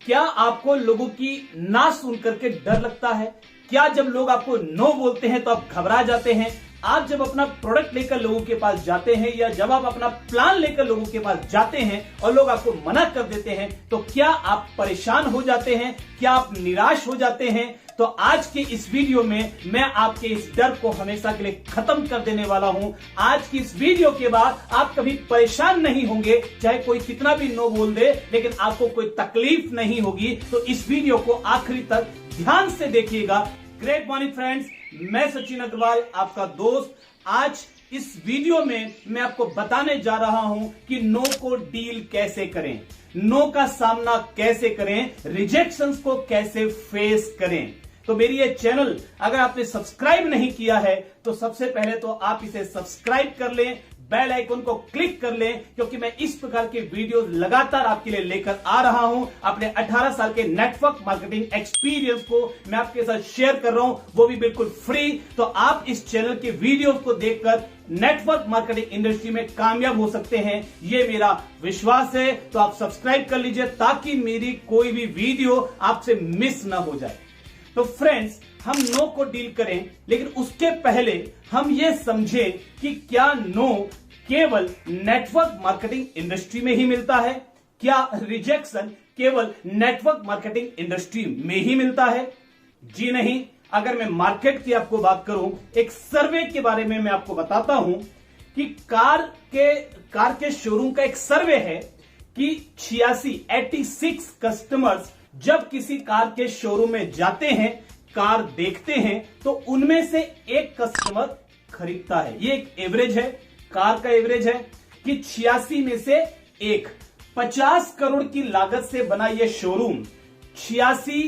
क्या आपको लोगों की ना सुन करके डर लगता है? क्या जब लोग आपको नो बोलते हैं तो आप घबरा जाते हैं? आप जब अपना प्रोडक्ट लेकर लोगों के पास जाते हैं या जब आप अपना प्लान लेकर लोगों के पास जाते हैं और लोग आपको मना कर देते हैं तो क्या आप परेशान हो जाते हैं? क्या आप निराश हो जाते हैं? तो आज के इस वीडियो में मैं आपके इस डर को हमेशा के लिए खत्म कर देने वाला हूं। आज की इस वीडियो के बाद आप कभी परेशान नहीं होंगे, चाहे कोई कितना भी नो बोल दे, लेकिन आपको कोई तकलीफ नहीं होगी। तो इस वीडियो को आखिरी तक ध्यान से देखिएगा। ग्रेट मॉर्निंग फ्रेंड्स, मैं सचिन अग्रवाल आपका दोस्त। आज इस वीडियो में मैं आपको बताने जा रहा हूं कि नो को डील कैसे करें, नो का सामना कैसे करें, रिजेक्शंस को कैसे फेस करें। तो मेरी ये चैनल अगर आपने सब्सक्राइब नहीं किया है तो सबसे पहले तो आप इसे सब्सक्राइब कर लें, बेल आइकन को क्लिक कर लें, क्योंकि मैं इस प्रकार के वीडियो लगातार आपके लिए लेकर आ रहा हूं। अपने 18 साल के नेटवर्क मार्केटिंग एक्सपीरियंस को मैं आपके साथ शेयर कर रहा हूं, वो भी बिल्कुल फ्री। तो आप इस चैनल के वीडियोस को देखकर नेटवर्क मार्केटिंग इंडस्ट्री में कामयाब हो सकते हैं, ये मेरा विश्वास है। तो आप सब्सक्राइब कर लीजिए ताकि मेरी कोई भी वीडियो आपसे मिस ना हो जाए। तो फ्रेंड्स, हम नो को डील करें, लेकिन उसके पहले हम ये समझें कि क्या नो केवल नेटवर्क मार्केटिंग इंडस्ट्री में ही मिलता है? क्या रिजेक्शन केवल नेटवर्क मार्केटिंग इंडस्ट्री में ही मिलता है? जी नहीं। अगर मैं मार्केट की आपको बात करूं, एक सर्वे के बारे में मैं आपको बताता हूं कि कार के शोरूम का एक सर्वे है कि 86 कस्टमर्स जब किसी कार के शोरूम में जाते हैं, कार देखते हैं, तो उनमें से एक कस्टमर खरीदता है। ये एक एवरेज है, कार का एवरेज है कि 86 में से एक। 50 करोड़ की लागत से बना यह शोरूम 86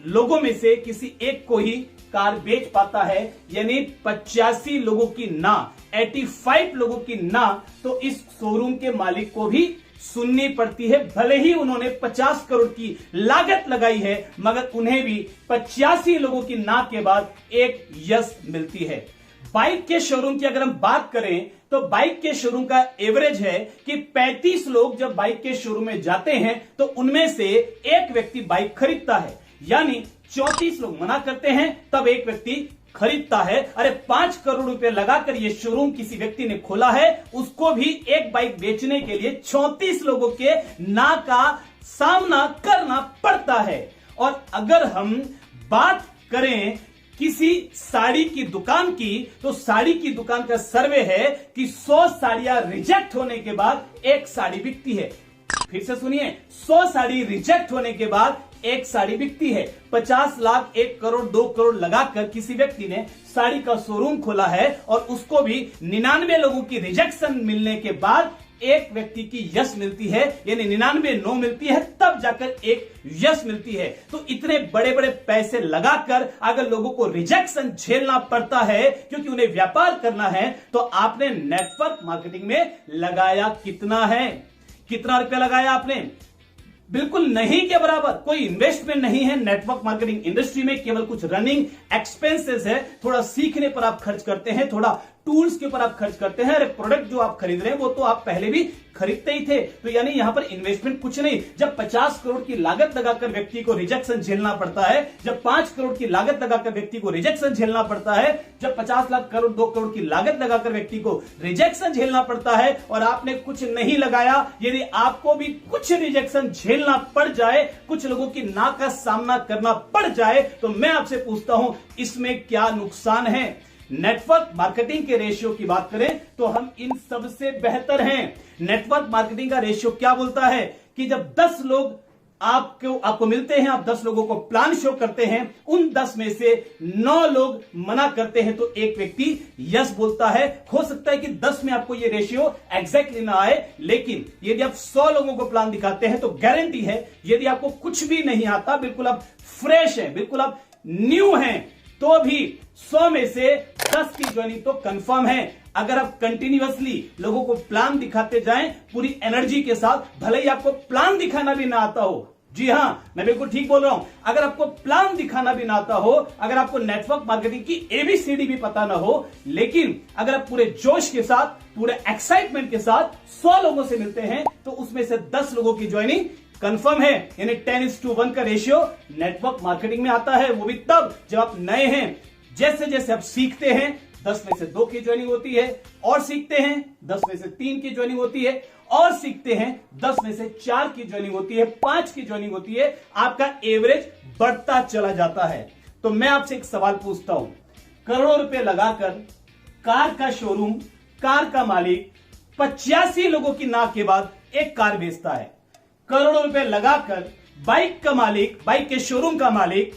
लोगों में से किसी एक को ही कार बेच पाता है, यानी 85 लोगों की ना, 85 लोगों की ना तो इस शोरूम के मालिक को भी सुननी पड़ती है। भले ही उन्होंने 50 करोड़ की लागत लगाई है, मगर उन्हें भी 85 लोगों की ना के बाद एक यस मिलती है। बाइक के शोरूम की अगर हम बात करें तो बाइक के शोरूम का एवरेज है कि 35 लोग जब बाइक के शोरूम में जाते हैं तो उनमें से एक व्यक्ति बाइक खरीदता है, यानी 34 लोग मना करते हैं तब एक व्यक्ति खरीदता है। अरे 5 करोड़ रुपए लगाकर ये शोरूम किसी व्यक्ति ने खोला है, उसको भी एक बाइक बेचने के लिए 34 लोगों के ना का सामना करना पड़ता है। और अगर हम बात करें किसी साड़ी की दुकान की, तो साड़ी की दुकान का सर्वे है कि 100 साड़ियां रिजेक्ट होने के बाद एक साड़ी बिकती है। फिर से सुनिए, 100 साड़ी रिजेक्ट होने के बाद एक साड़ी बिकती है। 50 लाख, 1 करोड़, 2 करोड़ लगाकर किसी व्यक्ति ने साड़ी का शोरूम खोला है और उसको भी 99 लोगों की रिजेक्शन मिलने के बाद एक व्यक्ति की यस मिलती है, यानी 99 नो मिलती है, तब जाकर एक यस मिलती है। तो इतने बड़े बड़े पैसे लगाकर अगर लोगों को रिजेक्शन झेलना पड़ता है क्योंकि उन्हें व्यापार करना है, तो आपने नेटवर्क मार्केटिंग में लगाया कितना है? कितना रुपया लगाया आपने? बिल्कुल नहीं के बराबर। कोई इन्वेस्टमेंट नहीं है नेटवर्क मार्केटिंग इंडस्ट्री में, केवल कुछ रनिंग एक्सपेंसेस है। थोड़ा सीखने पर आप खर्च करते हैं, थोड़ा टूल्स के ऊपर आप खर्च करते हैं। अरे प्रोडक्ट जो आप खरीद रहे हैं वो तो आप पहले भी खरीदते ही थे, तो यानी यहां पर इन्वेस्टमेंट कुछ नहीं। जब 50 करोड़ की लागत लगाकर व्यक्ति को रिजेक्शन झेलना पड़ता है, जब 5 करोड़ की लागत लगाकर व्यक्ति को रिजेक्शन झेलना पड़ता है, जब 50 लाख करोड़ 2 करोड़ की लागत लगाकर व्यक्ति को रिजेक्शन झेलना पड़ता है और आपने कुछ नहीं लगाया, यदि आपको भी कुछ रिजेक्शन झेलना पड़ जाए, कुछ लोगों की ना का सामना करना पड़ जाए, तो मैं आपसे पूछता हूं इसमें क्या नुकसान है? नेटवर्क मार्केटिंग के रेशियो की बात करें तो हम इन सबसे बेहतर हैं। नेटवर्क मार्केटिंग का रेशियो क्या बोलता है कि जब 10 लोग आपको मिलते हैं, आप 10 लोगों को प्लान शो करते हैं, उन 10 में से 9 लोग मना करते हैं तो एक व्यक्ति यस बोलता है। हो सकता है कि 10 में आपको ये रेशियो एग्जैक्टली ना आए, लेकिन यदि आप 100 लोगों को प्लान दिखाते हैं तो गारंटी है, यदि आपको कुछ भी नहीं आता, बिल्कुल आप फ्रेश हैं, बिल्कुल आप न्यू हैं, तो भी 100 में से 10 की ज्वाइनिंग तो कंफर्म है। अगर आप कंटिन्यूअसली लोगों को प्लान दिखाते जाएं पूरी एनर्जी के साथ, भले ही आपको प्लान दिखाना भी ना आता हो, जी हां, मैं बिल्कुल ठीक बोल रहा हूं, अगर आपको प्लान दिखाना भी ना आता हो, अगर आपको नेटवर्क मार्केटिंग की एबीसीडी भी पता ना हो, लेकिन अगर आप पूरे जोश के साथ, पूरे एक्साइटमेंट के साथ 100 लोगों से मिलते हैं तो उसमें से 10 लोगों की ज्वाइनिंग कंफर्म है, यानी 10:1 का रेशियो नेटवर्क मार्केटिंग में आता है, वो भी तब जब आप नए हैं। जैसे जैसे आप सीखते हैं 10 में से 2 की ज्वाइनिंग होती है, और सीखते हैं 10 में से 3 की ज्वाइनिंग होती है, और सीखते हैं 10 में से 4 की ज्वाइनिंग होती है, 5 की ज्वाइनिंग होती है, आपका एवरेज बढ़ता चला जाता है। तो मैं आपसे एक सवाल पूछता हूं, करोड़ों रुपए लगाकर कार का शोरूम, कार का मालिक 85 लोगों की नाक के बाद एक कार बेचता है। करोड़ों रुपए लगाकर बाइक का मालिक, बाइक के शोरूम का मालिक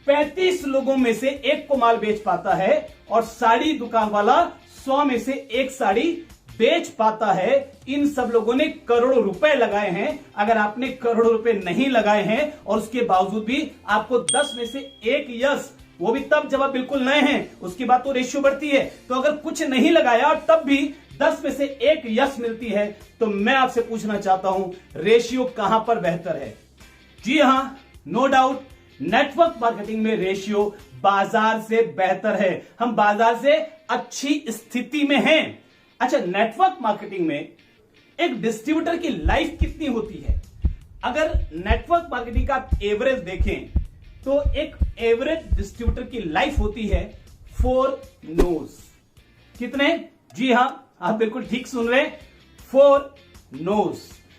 35 लोगों में से एक को माल बेच पाता है, और साड़ी दुकान वाला 100 में से एक साड़ी बेच पाता है। इन सब लोगों ने करोड़ों रुपए लगाए हैं। अगर आपने करोड़ों रुपए नहीं लगाए हैं और उसके बावजूद भी आपको 10 में से एक यस, वो भी तब जब आप बिल्कुल नए हैं, उसके बाद तो रेशियो बढ़ती है। तो अगर कुछ नहीं लगाया और तब भी 10 में से एक यस मिलती है, तो मैं आपसे पूछना चाहता हूं रेशियो कहां पर बेहतर है? जी हां, नो डाउट, नेटवर्क मार्केटिंग में रेशियो बाजार से बेहतर है। हम बाजार से अच्छी स्थिति में हैं। अच्छा, नेटवर्क मार्केटिंग में एक डिस्ट्रीब्यूटर की लाइफ कितनी होती है? अगर नेटवर्क मार्केटिंग का आप एवरेज देखें तो एक एवरेज डिस्ट्रीब्यूटर की लाइफ होती है 4 नोज। कितने? जी हां, आप बिल्कुल ठीक सुन रहे हैं, 4 नोज,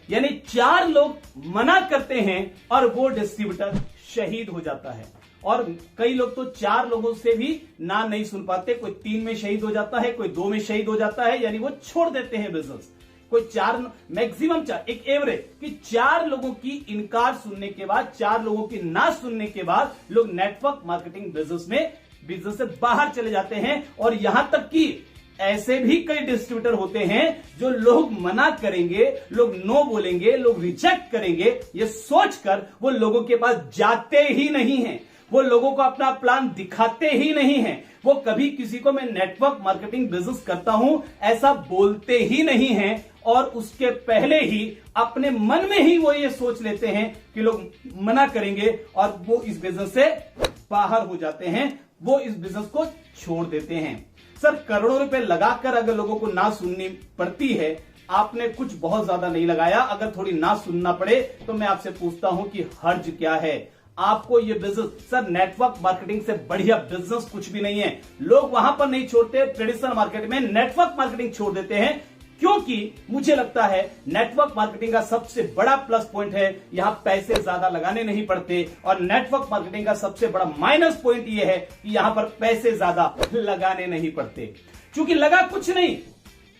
यानी 4 लोग मना करते हैं और वो डिस्ट्रीब्यूटर शहीद हो जाता है। और कई लोग तो 4 लोगों से भी ना नहीं सुन पाते, कोई 3 में शहीद हो जाता है, कोई 2 में शहीद हो जाता है, यानी वो छोड़ देते हैं बिजनेस। कोई 4, मैक्सिमम 4, एक एवरेज कि 4 लोगों की इनकार सुनने के बाद, 4 लोगों की ना सुनने के बाद लोग नेटवर्क मार्केटिंग बिजनेस से बाहर चले जाते हैं। और यहां तक कि ऐसे भी कई डिस्ट्रीब्यूटर होते हैं जो लोग मना करेंगे, लोग नो बोलेंगे, लोग रिजेक्ट करेंगे, ये सोचकर वो लोगों के पास जाते ही नहीं हैं, वो लोगों को अपना प्लान दिखाते ही नहीं हैं, वो कभी किसी को मैं नेटवर्क मार्केटिंग बिजनेस करता हूं ऐसा बोलते ही नहीं हैं, और उसके पहले ही अपने मन में ही वो ये सोच लेते हैं कि लोग मना करेंगे और वो इस बिजनेस से बाहर हो जाते हैं, वो इस बिजनेस को छोड़ देते हैं। सर, करोड़ों रुपए लगाकर अगर लोगों को ना सुननी पड़ती है, आपने कुछ बहुत ज्यादा नहीं लगाया, अगर थोड़ी ना सुनना पड़े, तो मैं आपसे पूछता हूं कि हर्ज क्या है? आपको ये बिजनेस, सर नेटवर्क मार्केटिंग से बढ़िया बिजनेस कुछ भी नहीं है। लोग वहां पर नहीं छोड़ते, ट्रेडिशनल मार्केट में नेटवर्क मार्केटिंग छोड़ देते हैं, क्योंकि मुझे लगता है नेटवर्क मार्केटिंग का सबसे बड़ा प्लस पॉइंट है, यहां पैसे ज्यादा लगाने नहीं पड़ते। और नेटवर्क मार्केटिंग का सबसे बड़ा माइनस पॉइंट यह है कि यहां पर पैसे ज्यादा लगाने नहीं पड़ते। क्योंकि लगा कुछ नहीं,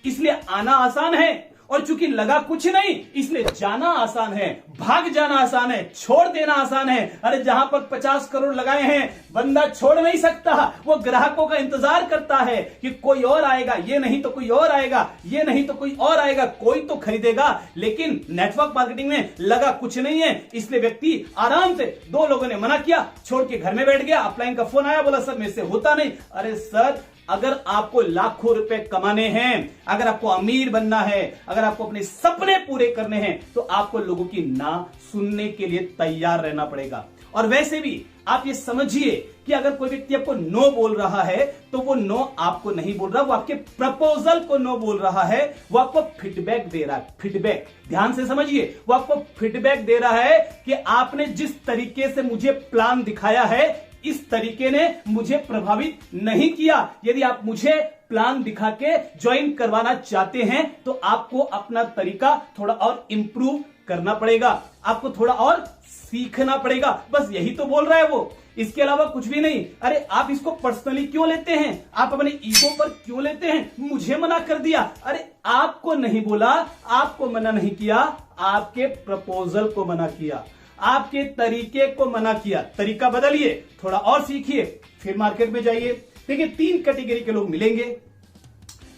इसलिए आना आसान है, और चूंकि लगा कुछ नहीं, इसलिए जाना आसान है, भाग जाना आसान है, छोड़ देना आसान है। अरे जहां पर 50 करोड़ लगाए हैं, बंदा छोड़ नहीं सकता, वो ग्राहकों का इंतजार करता है कि कोई और आएगा, ये नहीं तो कोई और आएगा, ये नहीं तो कोई और आएगा, कोई तो खरीदेगा। लेकिन नेटवर्क मार्केटिंग में लगा कुछ नहीं है, इसलिए व्यक्ति आराम से, 2 लोगों ने मना किया, छोड़ के घर में बैठ गया, अपलाइन का फोन आया, बोला सर मेरे से होता नहीं। अरे सर, अगर आपको लाखों रुपए कमाने हैं, अगर आपको अमीर बनना है, अगर आपको अपने सपने पूरे करने हैं, तो आपको लोगों की ना सुनने के लिए तैयार रहना पड़ेगा। और वैसे भी आप ये समझिए कि अगर कोई व्यक्ति आपको नो बोल रहा है, तो वो नो आपको नहीं बोल रहा, वो आपके प्रपोजल को नो बोल रहा है, वो आपको फीडबैक दे रहा है। फीडबैक, ध्यान से समझिए, वो आपको फीडबैक दे रहा है कि आपने जिस तरीके से मुझे प्लान दिखाया है, इस तरीके ने मुझे प्रभावित नहीं किया। यदि आप मुझे प्लान दिखा के ज्वाइन करवाना चाहते हैं, तो आपको अपना तरीका थोड़ा और इंप्रूव करना पड़ेगा, आपको थोड़ा और सीखना पड़ेगा। बस यही तो बोल रहा है वो, इसके अलावा कुछ भी नहीं। अरे आप इसको पर्सनली क्यों लेते हैं? आप अपने ईगो पर क्यों लेते हैं? मुझे मना कर दिया। अरे आपको नहीं बोला, आपको मना नहीं किया, आपके प्रपोजल को मना किया, आपके तरीके को मना किया। तरीका बदलिए, थोड़ा और सीखिए, फिर मार्केट में जाइए। देखिए 3 कैटेगरी के लोग मिलेंगे।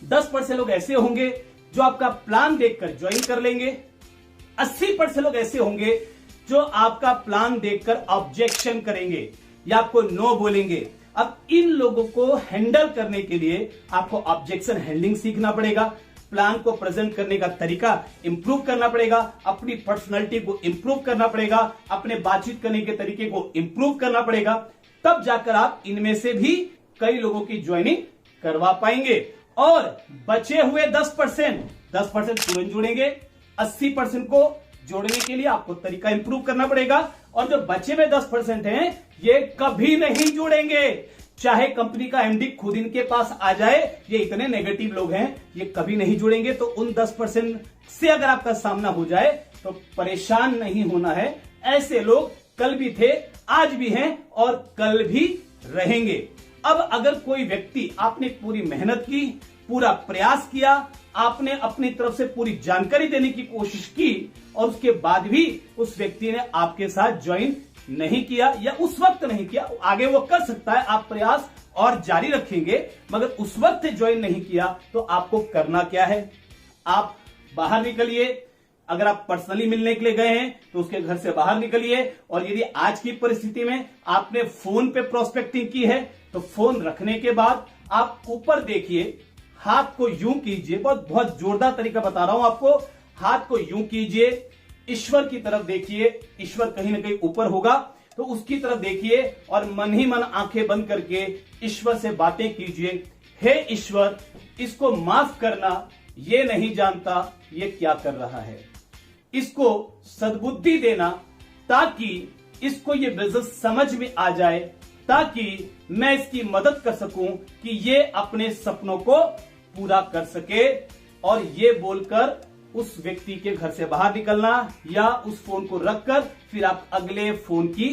10% लोग ऐसे होंगे जो आपका प्लान देखकर ज्वाइन कर लेंगे। 80% लोग ऐसे होंगे जो आपका प्लान देखकर ऑब्जेक्शन करेंगे या आपको नो बोलेंगे। अब इन लोगों को हैंडल करने के लिए आपको ऑब्जेक्शन हैंडलिंग सीखना पड़ेगा, प्लान को प्रेजेंट करने का तरीका इंप्रूव करना पड़ेगा, अपनी पर्सनालिटी को इंप्रूव करना पड़ेगा, अपने बातचीत करने के तरीके को इंप्रूव करना पड़ेगा। तब जाकर आप इनमें से भी कई लोगों की ज्वाइनिंग करवा पाएंगे। और बचे हुए 10% तुरंत जुड़ेंगे, 80% को जोड़ने के लिए आपको तरीका इंप्रूव करना पड़ेगा। और जो बचे हुए 10% हैं, ये कभी नहीं जुड़ेंगे। चाहे कंपनी का एमडी खुद इनके पास आ जाए, ये इतने नेगेटिव लोग हैं, ये कभी नहीं जुड़ेंगे। तो उन 10% से अगर आपका सामना हो जाए तो परेशान नहीं होना है। ऐसे लोग कल भी थे, आज भी हैं और कल भी रहेंगे। अब अगर कोई व्यक्ति, आपने पूरी मेहनत की, पूरा प्रयास किया, आपने अपनी तरफ से पूरी जानकारी देने की कोशिश की और उसके बाद भी उस व्यक्ति ने आपके साथ ज्वाइन नहीं किया या उस वक्त नहीं किया, आगे वो कर सकता है, आप प्रयास और जारी रखेंगे, मगर उस वक्त ज्वाइन नहीं किया तो आपको करना क्या है? आप बाहर निकलिए। अगर आप पर्सनली मिलने के लिए गए हैं तो उसके घर से बाहर निकलिए। और यदि आज की परिस्थिति में आपने फोन पे प्रोस्पेक्टिंग की है तो फोन रखने के बाद आप ऊपर देखिए, हाथ को यूं कीजिए, बहुत जोरदार तरीका बता रहा हूं आपको। हाथ को यूं कीजिए, ईश्वर की तरफ देखिए, ईश्वर कहीं ना कहीं ऊपर होगा तो उसकी तरफ देखिए और मन ही मन आंखें बंद करके ईश्वर से बातें कीजिए। हे ईश्वर, इसको माफ करना, ये नहीं जानता ये क्या कर रहा है, इसको सद्बुद्धि देना ताकि इसको ये बिजनेस समझ में आ जाए, ताकि मैं इसकी मदद कर सकूं कि ये अपने सपनों को पूरा कर सके। और ये बोलकर उस व्यक्ति के घर से बाहर निकलना या उस फोन को रखकर फिर आप अगले फोन की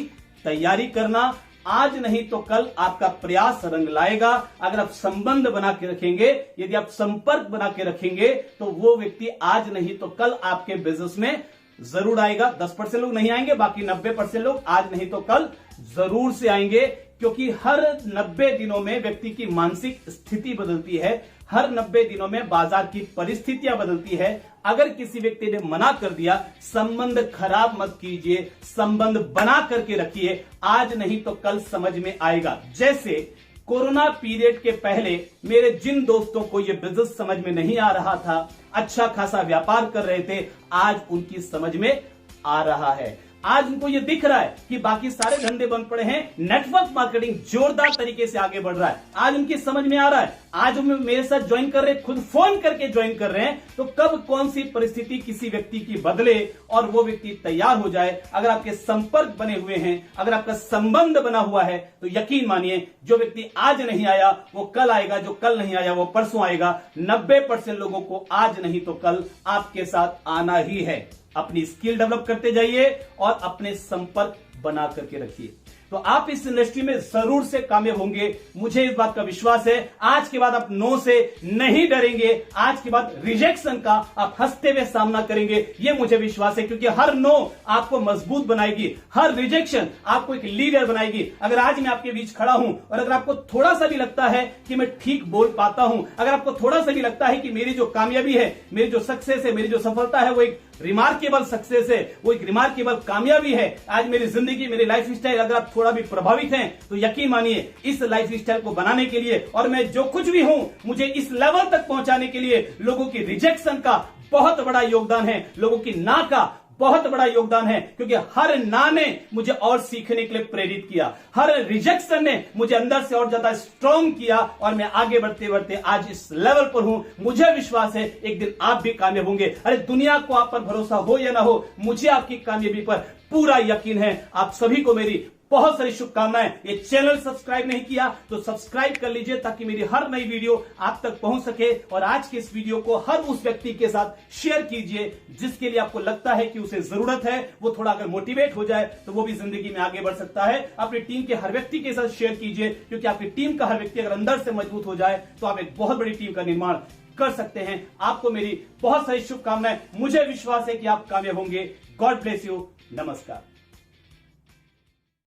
तैयारी करना। आज नहीं तो कल आपका प्रयास रंग लाएगा। अगर आप संबंध बना के रखेंगे, यदि आप संपर्क बना के रखेंगे तो वो व्यक्ति आज नहीं तो कल आपके बिजनेस में जरूर आएगा। 10% लोग नहीं आएंगे, बाकी 90% लोग आज नहीं तो कल जरूर से आएंगे। क्योंकि हर 90 दिनों में व्यक्ति की मानसिक स्थिति बदलती है, हर 90 दिनों में बाजार की परिस्थितियां बदलती है। अगर किसी व्यक्ति ने मना कर दिया, संबंध खराब मत कीजिए, संबंध बना करके रखिए, आज नहीं तो कल समझ में आएगा। जैसे कोरोना पीरियड के पहले मेरे जिन दोस्तों को यह बिजनेस समझ में नहीं आ रहा था, अच्छा खासा व्यापार कर रहे थे, आज उनकी समझ में आ रहा है। आज उनको ये दिख रहा है कि बाकी सारे धंधे बंद पड़े हैं, नेटवर्क मार्केटिंग जोरदार तरीके से आगे बढ़ रहा है। आज उनकी समझ में आ रहा है। आज वो मेरे साथ ज्वाइन कर रहे हैं, खुद फोन करके ज्वाइन कर रहे हैं। तो कब कौन सी परिस्थिति किसी व्यक्ति की बदले और वो व्यक्ति तैयार हो जाए। अगर आपके संपर्क बने हुए हैं, अगर आपका संबंध बना हुआ है तो यकीन मानिए, जो व्यक्ति आज नहीं आया वो कल आएगा, जो कल नहीं आया वो परसों आएगा। 90% लोगों को आज नहीं तो कल आपके साथ आना ही है। अपनी स्किल डेवलप करते जाइए और अपने संपर्क बना करके रखिए, तो आप इस इंडस्ट्री में जरूर से कामयाब होंगे। मुझे इस बात का विश्वास है। आज के बाद आप नो से नहीं डरेंगे, आज के बाद रिजेक्शन का आप हंसते हुए सामना करेंगे, ये मुझे विश्वास है। क्योंकि हर नो आपको मजबूत बनाएगी, हर रिजेक्शन आपको एक लीडर बनाएगी। अगर आज मैं आपके बीच खड़ा हूं और अगर आपको थोड़ा सा भी लगता है कि मैं ठीक बोल पाता हूं, अगर आपको थोड़ा सा भी लगता है कि मेरी जो कामयाबी है, मेरी जो सक्सेस है, मेरी जो सफलता है वो एक रिमार्केबल सक्सेस है, वो एक रिमार्केबल कामयाबी है, आज मेरी जिंदगी, मेरी लाइफ स्टाइल, अगर आप थोड़ा भी प्रभावित हैं तो यकीन मानिए इस लाइफ स्टाइल को बनाने के लिए और मैं जो कुछ भी हूं, मुझे इस लेवल तक पहुंचाने के लिए लोगों की रिजेक्शन का बहुत बड़ा योगदान है, लोगों की ना का बहुत बड़ा योगदान है। क्योंकि हर ना ने मुझे और सीखने के लिए प्रेरित किया, हर रिजेक्शन ने मुझे अंदर से और ज्यादा स्ट्रॉन्ग किया और मैं आगे बढ़ते बढ़ते आज इस लेवल पर हूं। मुझे विश्वास है एक दिन आप भी कामयाब होंगे। अरे दुनिया को आप पर भरोसा हो या ना हो, मुझे आपकी कामयाबी पर पूरा यकीन है। आप सभी को मेरी बहुत सारी शुभकामनाएं। ये चैनल सब्सक्राइब नहीं किया तो सब्सक्राइब कर लीजिए ताकि मेरी हर नई वीडियो आप तक पहुंच सके। और आज के इस वीडियो को हर उस व्यक्ति के साथ शेयर कीजिए जिसके लिए आपको लगता है कि उसे जरूरत है, वो थोड़ा अगर मोटिवेट हो जाए तो वो भी जिंदगी में आगे बढ़ सकता है। अपनी टीम के हर व्यक्ति के साथ शेयर कीजिए, क्योंकि आपकी टीम का हर व्यक्ति अगर अंदर से मजबूत हो जाए तो आप एक बहुत बड़ी टीम का निर्माण कर सकते हैं। आपको मेरी बहुत सारी शुभकामनाएं। मुझे विश्वास है कि आप कामयाब होंगे। God bless you. नमस्कार।